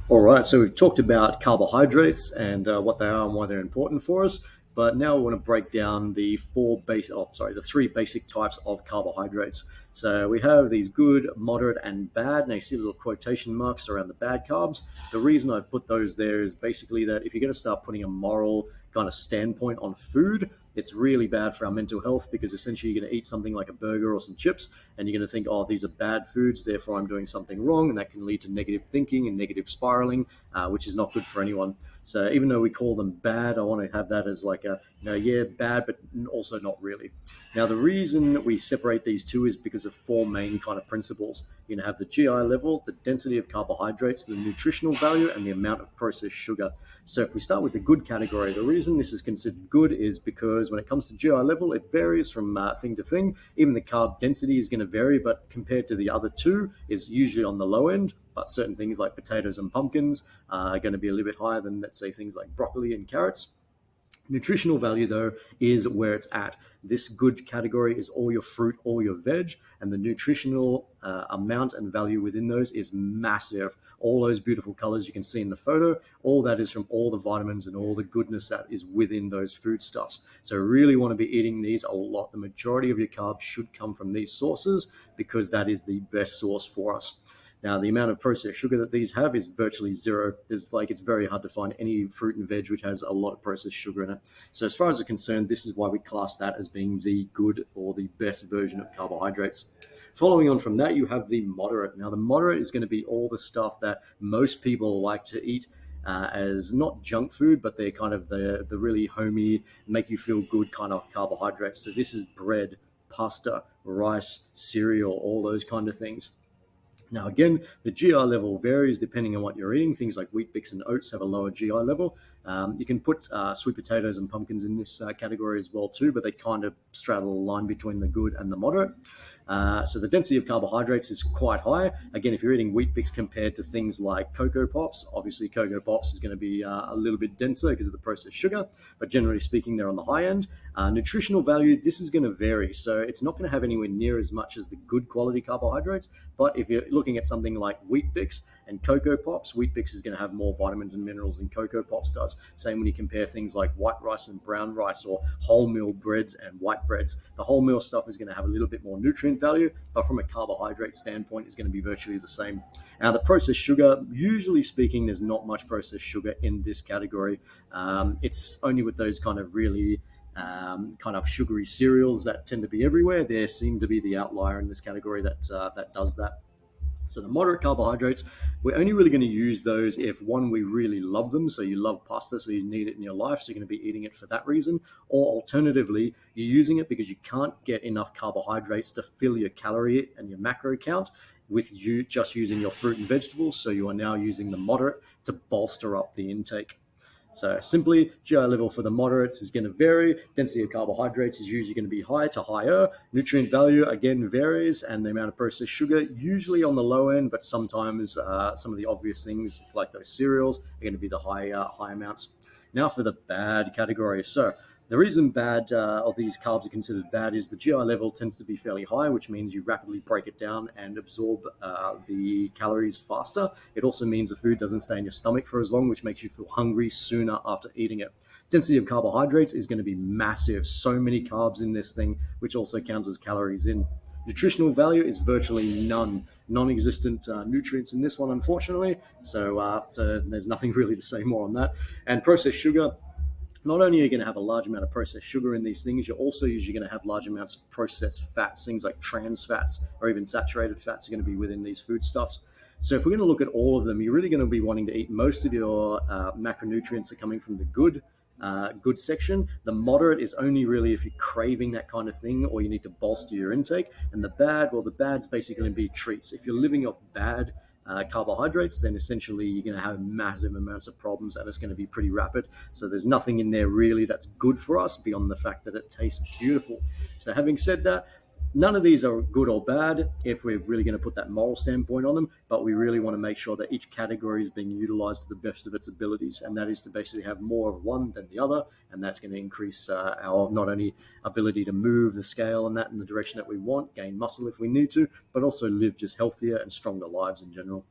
All right, so we've talked about carbohydrates and what they are and why they're important for us. But now we want to break down the three basic types of carbohydrates. So we have these good, moderate, and bad. Now you see little quotation marks around the bad carbs. The reason I've put those there is basically that if you're going to start putting a moral kind of standpoint on food, it's really bad for our mental health because essentially you're going to eat something like a burger or some chips and you're going to think, oh, these are bad foods, therefore I'm doing something wrong. And that can lead to negative thinking and negative spiraling, which is not good for anyone. So even though we call them bad, I want to have that as like a, yeah, bad, but also not really. Now, the reason we separate these two is because of four main kind of principles. You're going to have the GI level, the density of carbohydrates, the nutritional value, and the amount of processed sugar. So if we start with the good category, the reason this is considered good is because when it comes to GI level, it varies from thing to thing. Even the carb density is going to vary, but compared to the other two, is usually on the low end. But certain things like potatoes and pumpkins are going to be a little bit higher than, let's say, things like broccoli and carrots. Nutritional value, though, is where it's at. This good category is all your fruit, all your veg, and the nutritional amount and value within those is massive. All those beautiful colors you can see in the photo, all that is from all the vitamins and all the goodness that is within those foodstuffs. So, really want to be eating these a lot. The majority of your carbs should come from these sources because that is the best source for us. Now, the amount of processed sugar that these have is virtually zero. It's very hard to find any fruit and veg which has a lot of processed sugar in it. So, as far as I'm concerned, this is why we class that as being the good or the best version of carbohydrates. Following on from that, you have the moderate. Now, the moderate is going to be all the stuff that most people like to eat as not junk food, but they're kind of the really homey, make you feel good kind of carbohydrates. So, this is bread, pasta, rice, cereal, all those kind of things. Now, again, the GI level varies depending on what you're eating. Things like wheat, bix, and oats have a lower GI level. You can put sweet potatoes and pumpkins in this category as well too, but they kind of straddle the line between the good and the moderate. So the density of carbohydrates is quite high. Again, if you're eating wheat bix compared to things like Cocoa Pops, obviously Cocoa Pops is going to be a little bit denser because of the processed sugar, but generally speaking, they're on the high end. Nutritional value, this is going to vary. So it's not going to have anywhere near as much as the good quality carbohydrates. But if you're looking at something like Wheat Bix and Cocoa Pops, Wheat Bix is going to have more vitamins and minerals than Cocoa Pops does. Same when you compare things like white rice and brown rice or wholemeal breads and white breads. The wholemeal stuff is going to have a little bit more nutrient value, but from a carbohydrate standpoint, is going to be virtually the same. Now, the processed sugar, usually speaking, there's not much processed sugar in this category. It's only with those kind of really kind of sugary cereals that tend to be everywhere. There seem to be the outlier in this category that does that. So the moderate carbohydrates, we're only really going to use those if one, we really love them. So you love pasta, so you need it in your life. So you're going to be eating it for that reason. Or alternatively, you're using it because you can't get enough carbohydrates to fill your calorie and your macro count with you just using your fruit and vegetables. So you are now using the moderate to bolster up the intake. So simply, GI level for the moderates is going to vary. Density of carbohydrates is usually going to be high to higher. Nutrient value, again, varies. And the amount of processed sugar, usually on the low end, but sometimes some of the obvious things like those cereals are going to be the high amounts. Now for the bad category. So the reason bad or these carbs are considered bad is the GI level tends to be fairly high, which means you rapidly break it down and absorb the calories faster. It also means the food doesn't stay in your stomach for as long, which makes you feel hungry sooner after eating it. Density of carbohydrates is going to be massive. So many carbs in this thing, which also counts as calories in. Nutritional value is virtually none. Non-existent nutrients in this one, unfortunately. So there's nothing really to say more on that. And processed sugar, not only are you going to have a large amount of processed sugar in these things, you're also usually going to have large amounts of processed fats, things like trans fats or even saturated fats are going to be within these foodstuffs. So if we're going to look at all of them, you're really going to be wanting to eat most of your macronutrients are coming from the good section. The moderate is only really if you're craving that kind of thing or you need to bolster your intake. And the bad, well, the bad's basically going to be treats. If you're living off bad carbohydrates, then essentially you're going to have massive amounts of problems and it's going to be pretty rapid. So there's nothing in there really that's good for us beyond the fact that it tastes beautiful. So having said that, none of these are good or bad if we're really going to put that moral standpoint on them, but we really want to make sure that each category is being utilized to the best of its abilities, and that is to basically have more of one than the other, and that's going to increase our not only ability to move the scale and that in the direction that we want, gain muscle if we need to, but also live just healthier and stronger lives in general.